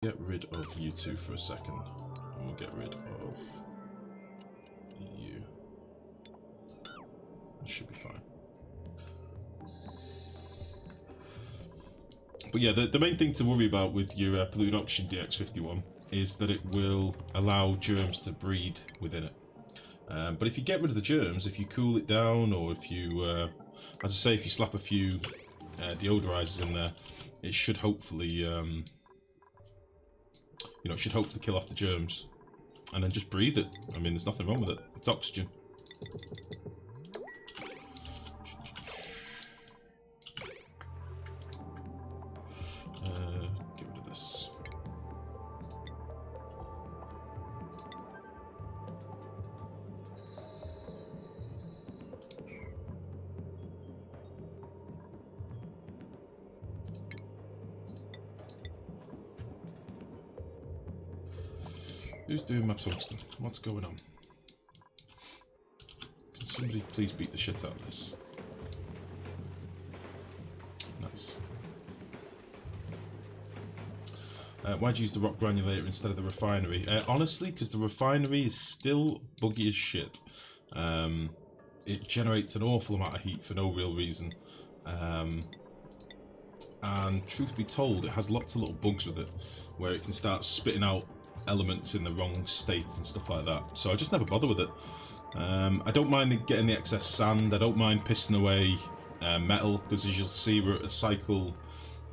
Get rid of you two for a second, and we'll get rid of you. That should be fine. But yeah, the main thing to worry about with your polluted oxygen DX51 is that it will allow germs to breed within it. But if you get rid of the germs, if you cool it down, or if you, as I say, if you slap a few deodorizers in there, it should hopefully, you know, it should hopefully kill off the germs. And then just breathe it. I mean, there's nothing wrong with it. It's oxygen. Get rid of this. Who's doing my tungsten? What's going on? Can somebody please beat the shit out of this? Nice. Why'd you use the rock granulator instead of the refinery? Honestly, because the refinery is still buggy as shit. It generates an awful amount of heat for no real reason. And truth be told, it has lots of little bugs with it, where it can start spitting out elements in the wrong state and stuff like that. So I just never bother with it. I don't mind getting the excess sand. I don't mind pissing away metal, because as you'll see, we're at a cycle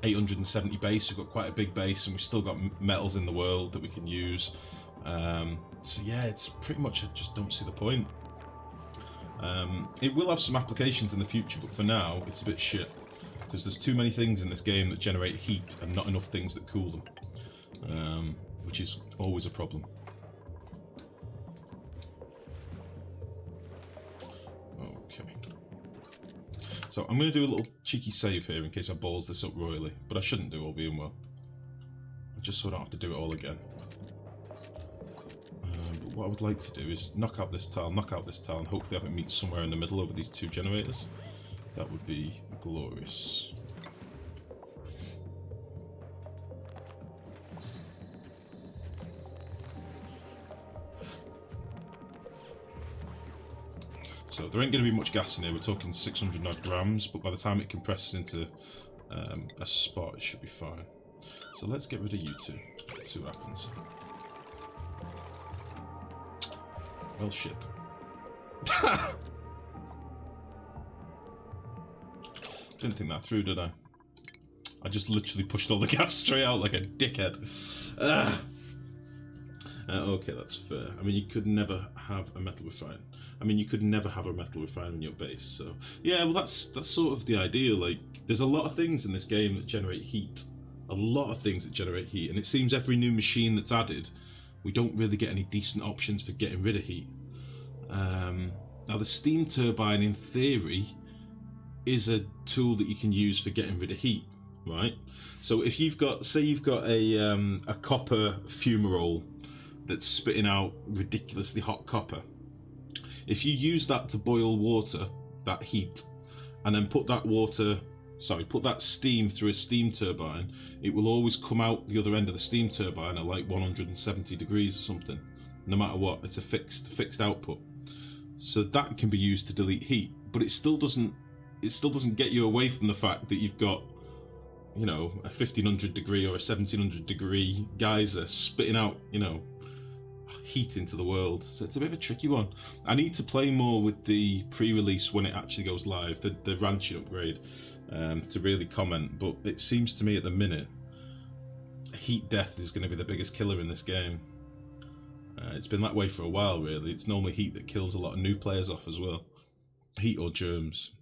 870 base. We've got quite a big base, and we've still got metals in the world that we can use. So yeah, it's pretty much, I just don't see the point. It will have some applications in the future, but for now it's a bit shit, because there's too many things in this game that generate heat and not enough things that cool them, which is always a problem. Okay. So I'm going to do a little cheeky save here in case I balls this up royally, but I shouldn't do, all being well. Just so I don't have to do it all again. But what I would like to do is knock out this tile, and hopefully have it meet somewhere in the middle over these two generators. That would be glorious. So there ain't going to be much gas in here. We're talking 600 odd grams, but by the time it compresses into a spot, it should be fine. So let's get rid of you two. Let's see what happens. Well, shit. Didn't think that through, did I? I just literally pushed all the gas straight out like a dickhead. Okay, that's fair. I mean, you could never have a metal refine. I mean, you could never have a metal refine in your base. So yeah, well, that's sort of the idea. Like, there's a lot of things in this game that generate heat. A lot of things that generate heat, and it seems every new machine that's added, we don't really get any decent options for getting rid of heat. Now, the steam turbine, in theory, is a tool that you can use for getting rid of heat, right? So if you've got, say you've got a copper fumarole that's spitting out ridiculously hot copper, if you use that to boil water, that heat, and then put that steam through a steam turbine, it will always come out the other end of the steam turbine at like 170 degrees or something, no matter what. It's a fixed output. So that can be used to delete heat, but it still doesn't get you away from the fact that you've got, you know, a 1500 degree or a 1700 degree geyser spitting out, you know, heat into the world. So it's a bit of a tricky one. I need to play more with the pre-release when it actually goes live, the ranching upgrade, to really comment, but it seems to me at the minute heat death is going to be the biggest killer in this game. It's been that way for a while, really. It's normally heat that kills a lot of new players off as well. Heat or germs.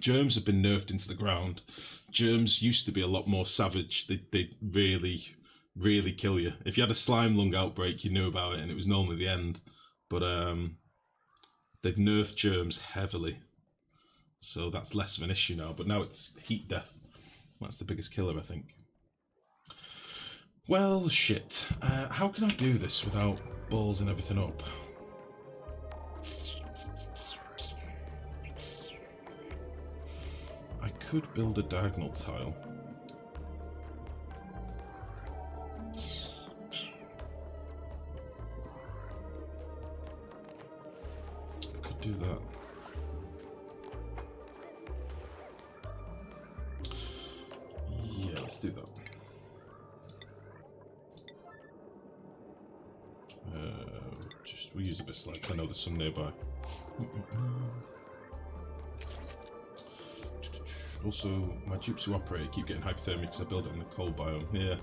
Germs have been nerfed into the ground. Germs used to be a lot more savage. They really kill you. If you had a slime lung outbreak, you knew about it, and it was normally the end. But they've nerfed germs heavily, so that's less of an issue now. But now it's heat death. That's the biggest killer, I think. Well, shit. How can I do this without ballsing everything up? I could build a diagonal tile. do that. Yeah, let's do that. We'll use a bit of slags. I know there's some nearby. Also, my dupes who operate keep getting hypothermia because I build it on the cold biome. Yeah.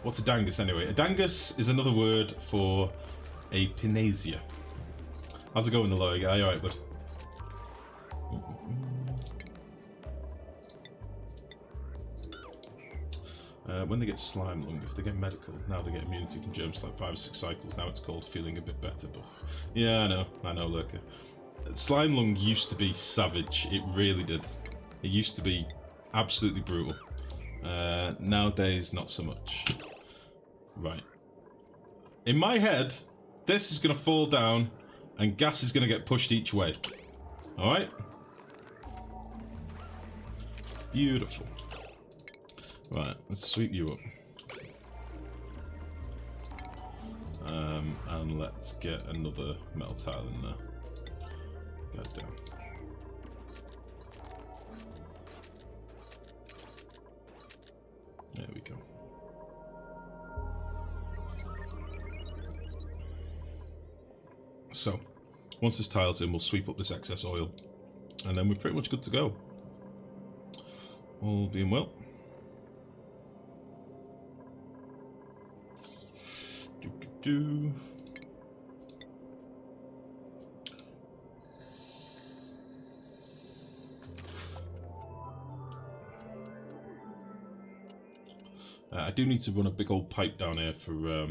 What's a dangus anyway? A dangus is another word for a pinasia. How's it going, the lawyer guy? Alright, bud. When they get slime lung, if they get medical, now they get immunity from germs like 5 or 6 cycles. Now it's called feeling a bit better buff. Yeah, I know, lurker. Slime lung used to be savage. It really did. It used to be absolutely brutal. Nowadays, not so much. Right. In my head, this is going to fall down and gas is going to get pushed each way. Alright? Beautiful. Right, let's sweep you up. And let's get another metal tile in there. God damn. There we go. So, once this tile's in, we'll sweep up this excess oil. And then we're pretty much good to go. All being well. I do need to run a big old pipe down here for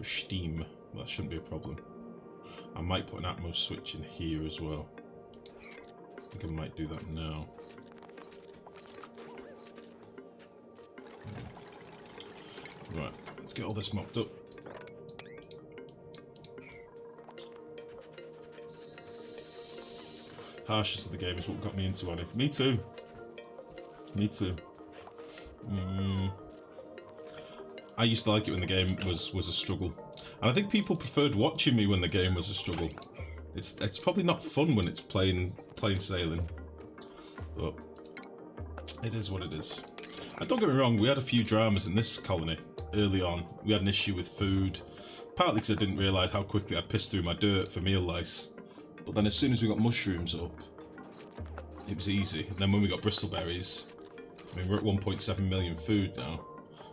steam. That shouldn't be a problem. I might put an Atmos switch in here as well. I think I might do that now. Right, let's get all this mopped up. Harshness of the game is what got me into on it. Me too. Me too. I used to like it when the game was a struggle, and I think people preferred watching me when the game was a struggle. It's probably not fun when it's plain sailing, but it is what it is. And don't get me wrong, we had a few dramas in this colony early on. We had an issue with food, partly because I didn't realise how quickly I'd piss through my dirt for meal lice. But then as soon as we got mushrooms up, it was easy. And then when we got bristleberries, I mean, we're at 1.7 million food now.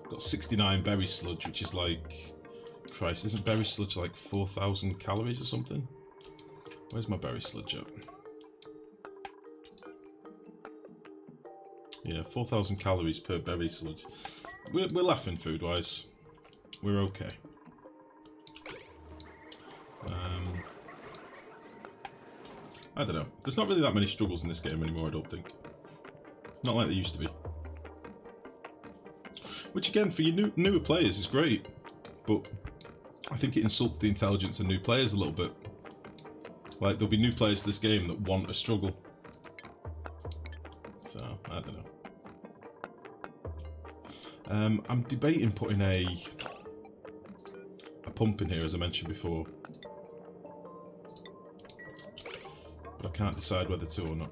Got 69 berry sludge, which is like... Christ, isn't berry sludge like 4,000 calories or something? Where's my berry sludge at? Yeah, 4,000 calories per berry sludge. We're laughing food-wise. We're okay. I don't know. There's not really that many struggles in this game anymore, I don't think. Not like there used to be. Which again, for your newer players is great, but I think it insults the intelligence of new players a little bit. Like, there'll be new players to this game that want a struggle. So, I don't know. I'm debating putting a pump in here, as I mentioned before. But I can't decide whether to or not.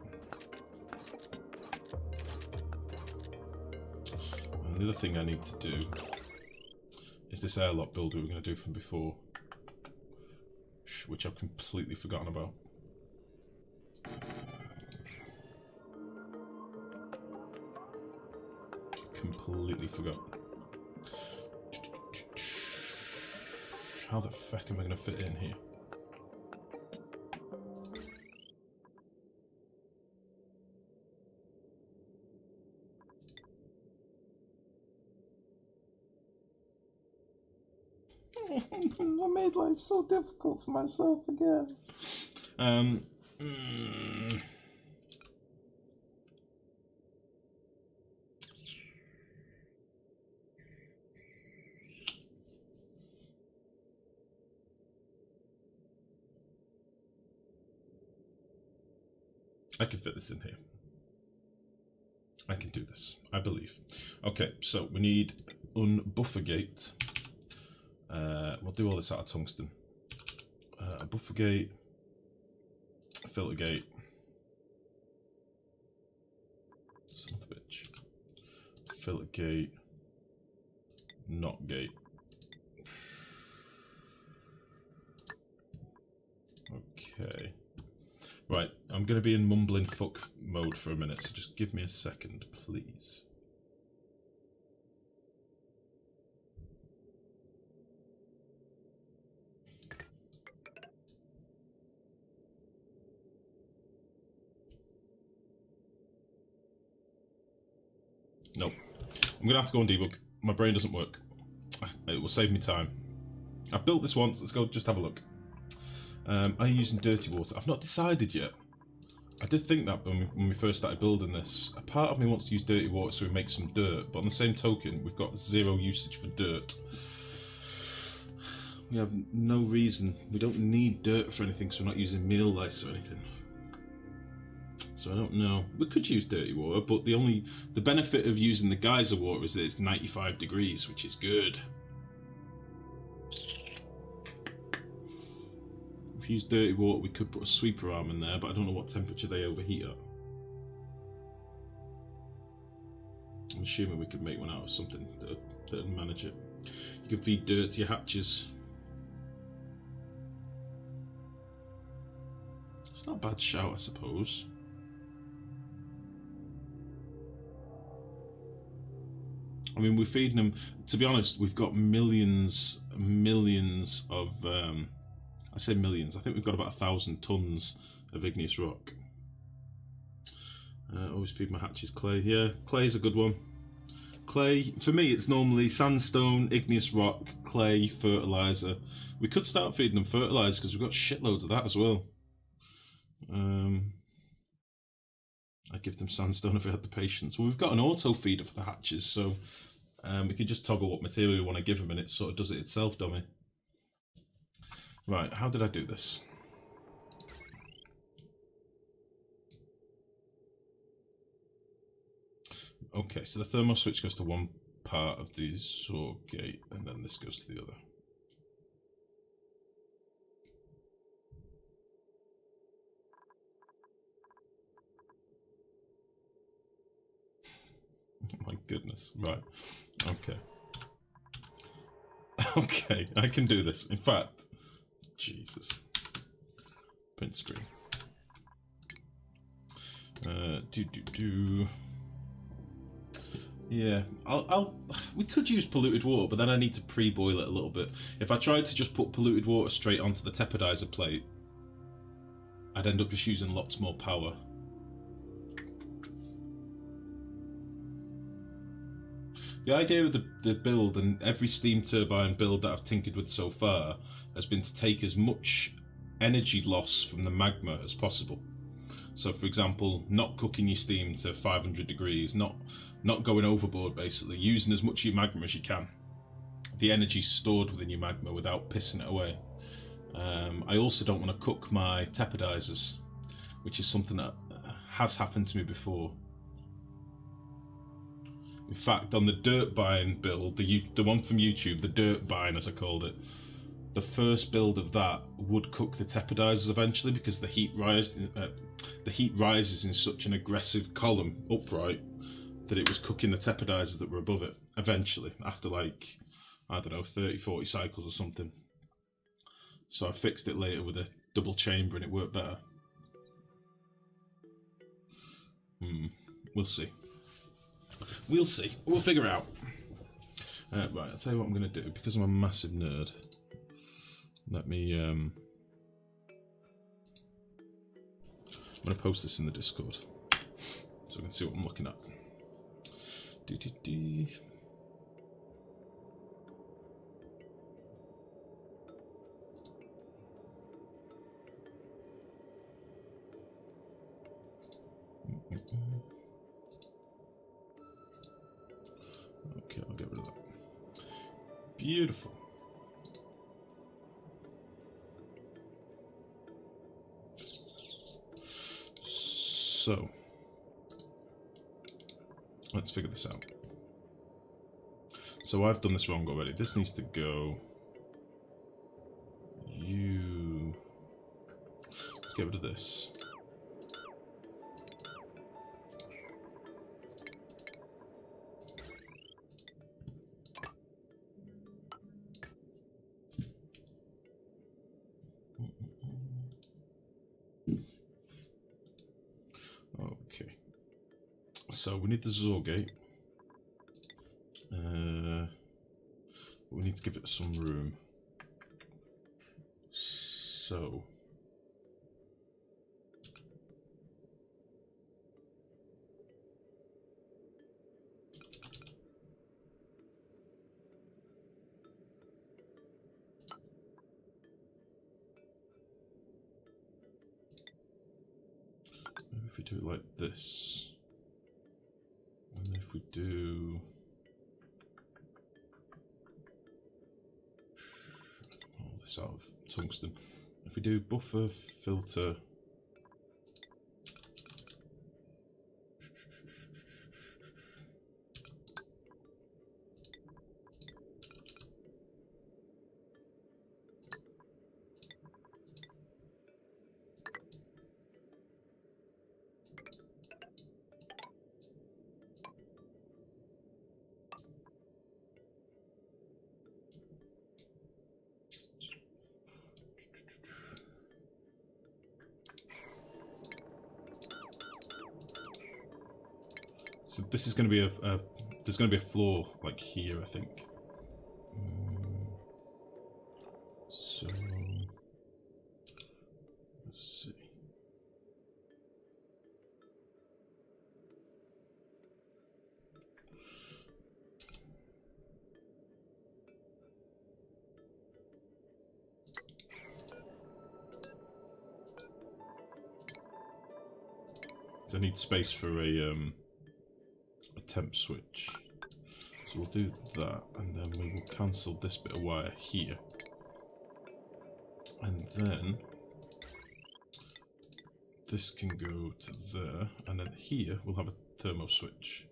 And the other thing I need to do is this airlock build we were going to do from before, which I've completely forgotten about. Completely forgot. How the fuck am I going to fit in here? I made life so difficult for myself again. I can fit this in here. I can do this, I believe. Okay, so we need unbuffer gate. We'll do all this out of tungsten. A buffer gate. Filter gate. Son of a bitch. Filter gate. Not gate. Okay. Right, I'm going to be in mumbling fuck mode for a minute, so just give me a second, please. Nope. I'm going to have to go and debug. My brain doesn't work. It will save me time. I've built this once, let's go just have a look. Are you using dirty water? I've not decided yet. I did think that when we first started building this. A part of me wants to use dirty water so we make some dirt, but on the same token, we've got 0 usage for dirt. We have no reason. We don't need dirt for anything, so we're not using meal lice or anything. So I don't know. We could use dirty water, but the benefit of using the geyser water is that it's 95 degrees, which is good. If we use dirty water, we could put a sweeper arm in there, but I don't know what temperature they overheat at. I'm assuming we could make one out of something that'd manage it. You can feed dirt to your hatches. It's not a bad shout, I suppose. I mean, we're feeding them. To be honest, we've got millions of. I say millions. I think we've got about 1,000 tons of igneous rock. Always feed my hatches clay. Yeah, clay is a good one. Clay, for me, it's normally sandstone, igneous rock, clay, fertilizer. We could start feeding them fertilizer because we've got shitloads of that as well. I'd give them sandstone if we had the patience. Well, we've got an auto feeder for the hatches, so we can just toggle what material we want to give them, and it sort of does it itself, dummy. Right, how did I do this? Okay, so the thermal switch goes to one part of the saw gate, and then this goes to the other. Oh my goodness, right, okay. Okay, I can do this. In fact, Jesus. Print screen. Yeah, we could use polluted water, but then I need to pre-boil it a little bit. If I tried to just put polluted water straight onto the tepidizer plate, I'd end up just using lots more power. The idea of the build, and every steam turbine build that I've tinkered with so far, has been to take as much energy loss from the magma as possible. So for example, not cooking your steam to 500 degrees, not going overboard basically, using as much of your magma as you can. The energy stored within your magma without pissing it away. I also don't want to cook my tepidizers, which is something that has happened to me before. In fact, on the dirt bine build, the one from YouTube, the dirt bine as I called it, the first build of that would cook the tepidizers eventually because the heat rises in such an aggressive column upright that it was cooking the tepidizers that were above it eventually, after like, I don't know, 30-40 cycles or something. So I fixed it later with a double chamber and it worked better. We'll see. We'll see. We'll figure it out. Right, I'll tell you what I'm going to do. Because I'm a massive nerd, let me... I'm going to post this in the Discord so we can see what I'm looking at. Okay, I'll get rid of that. Beautiful. So, let's figure this out. So I've done this wrong already. This needs to go... Let's get rid of this. Okay. So we need the Zor gate. We need to give it some room. So maybe if we do it like this, and if we do all this out of tungsten, if we do buffer filter, so this is going to be there's going to be a floor like here, I think. So let's see. So I need space for a temp switch. So we'll do that, and then we will cancel this bit of wire here. And then this can go to there, and then here we'll have a thermo switch.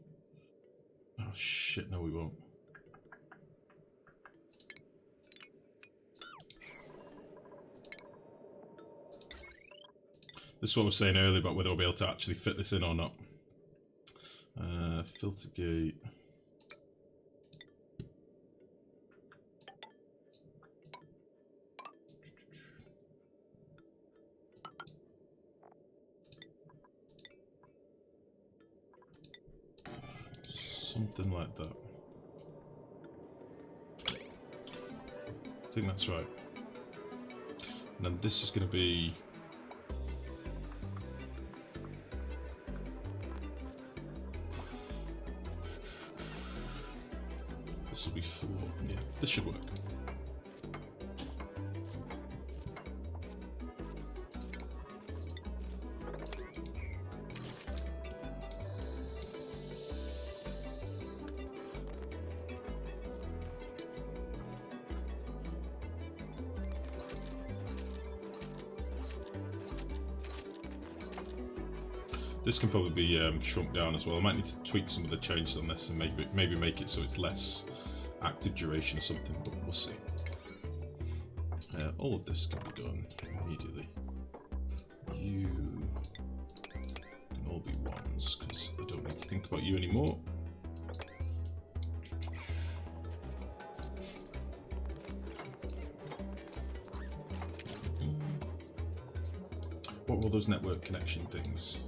Oh shit, no we won't. This is what I was saying earlier about whether we'll be able to actually fit this in or not. Filter gate. Something like that. I think that's right. And then this is going to be... this will be 4. Yeah, this should work. This can probably be shrunk down as well. I might need to tweak some of the changes on this and maybe make it so it's less active duration or something, but we'll see. All of this can be done immediately. You can all be 1s because I don't need to think about you anymore. What were those network connection things?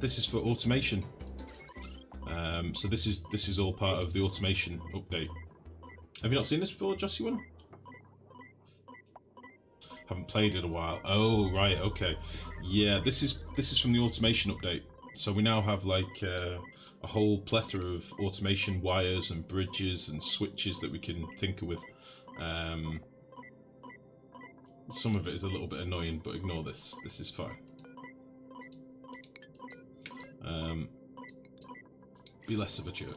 This is for automation. So this is all part of the automation update. Have you not seen this before, Jossie one? Haven't played in a while. Oh right, okay. Yeah, this is from the automation update. So we now have like a whole plethora of automation wires and bridges and switches that we can tinker with. Some of it is a little bit annoying, but ignore this. This is fine. Be less of a jerk.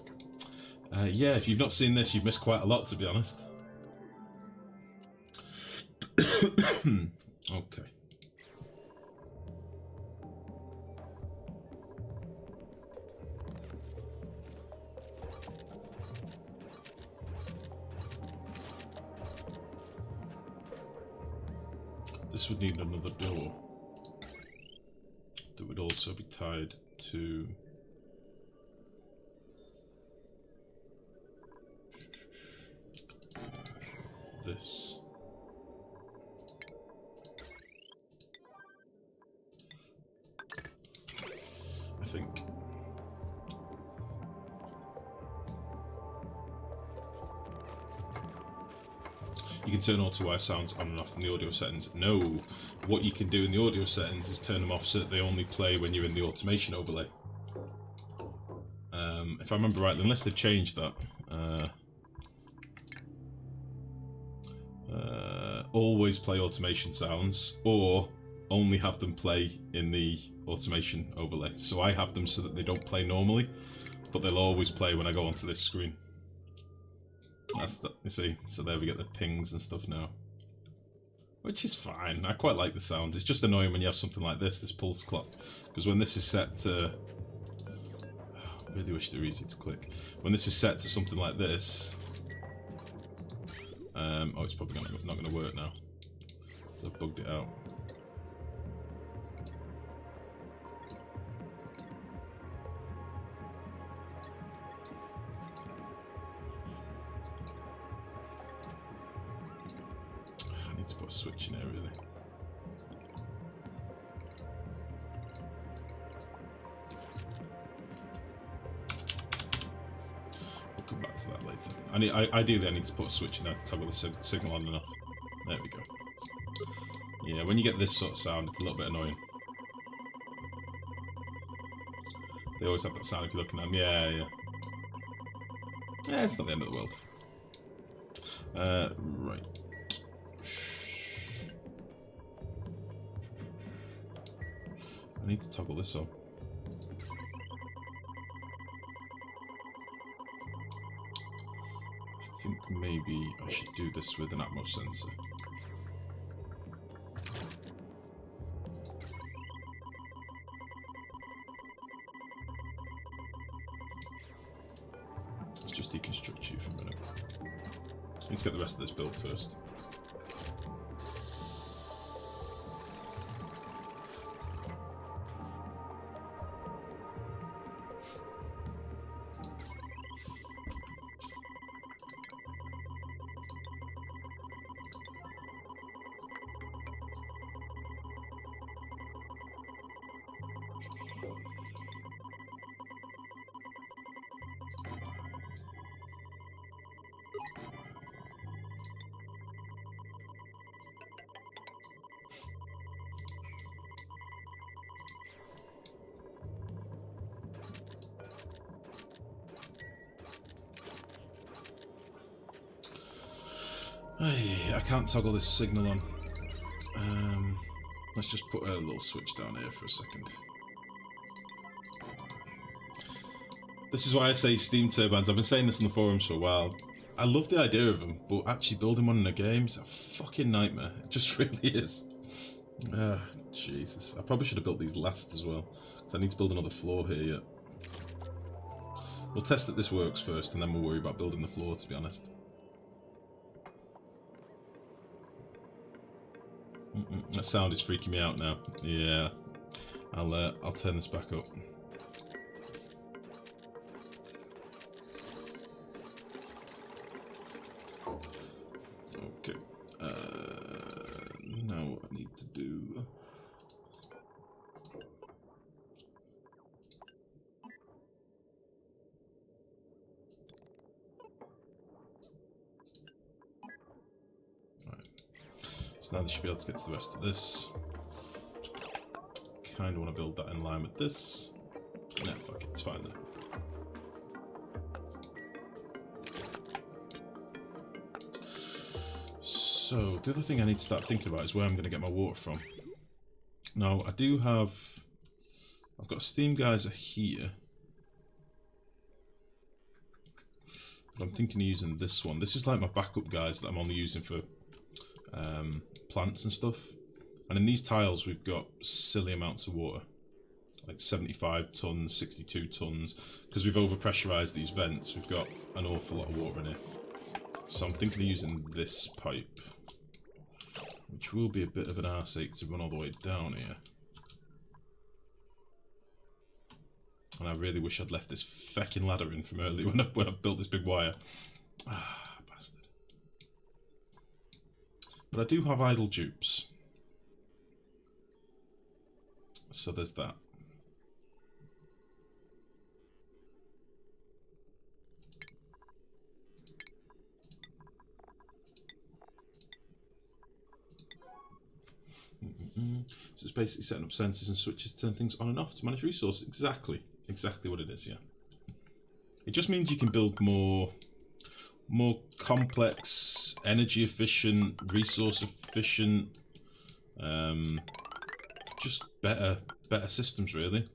Yeah, if you've not seen this, you've missed quite a lot, to be honest. Okay. this would need another door that would also be tied to this. I think. You can turn auto-wire sounds on and off in the audio settings. No, what you can do in the audio settings is turn them off so that they only play when you're in the automation overlay. If I remember rightly, unless they've changed that. Always play automation sounds, or only have them play in the automation overlay. So I have them so that they don't play normally, but they'll always play when I go onto this screen. That's the, you see, so there we get the pings and stuff now, which is fine. I quite like the sounds. It's just annoying when you have something like this pulse clock, because when this is set to, I really wish they were easy to click. When this is set to something like this, oh, it's probably not going to work now. So I've bugged it out. I need to put a switch in here, really. We'll come back to that later. Ideally, I need to put a switch in there to toggle the signal on and off. There we go. Yeah, when you get this sort of sound, it's a little bit annoying. They always have that sound if you're looking at them. Yeah, yeah. Yeah, it's not the end of the world. Right. I need to toggle this on. I think maybe I should do this with an Atmos sensor. Let's just deconstruct you for a minute. Let's get the rest of this built first. I can't toggle this signal on. Let's just put a little switch down here for a second. This is why I say steam turbines. I've been saying this in the forums for a while. I love the idea of them, but actually building one in a game is a fucking nightmare. It just really is. Jesus. I probably should have built these last as well, because I need to build another floor here yet. We'll test that this works first, and then we'll worry about building the floor, to be honest. That sound is freaking me out now. Yeah, I'll turn this back up. Okay. Now what I need to do. So now they should be able to get to the rest of this. Kind of want to build that in line with this. Nah, fuck it, it's fine then. So, the other thing I need to start thinking about is where I'm going to get my water from. Now, I do have... I've got a steam geyser here. But I'm thinking of using this one. This is like my backup geyser that I'm only using for plants and stuff. And in these tiles we've got silly amounts of water, like 75 tons, 62 tons, because we've overpressurized these vents. We've got an awful lot of water in here, so I'm thinking of using this pipe. which will be a bit of an arse-ache to run all the way down here. And I really wish I'd left this feckin' ladder in from earlier when I built this big wire. Ah, bastard. But I do have idle dupes. So there's that. So it's basically setting up sensors and switches to turn things on and off to manage resources. Exactly what it is, yeah. It just means you can build more complex, energy efficient, resource efficient, just better systems really.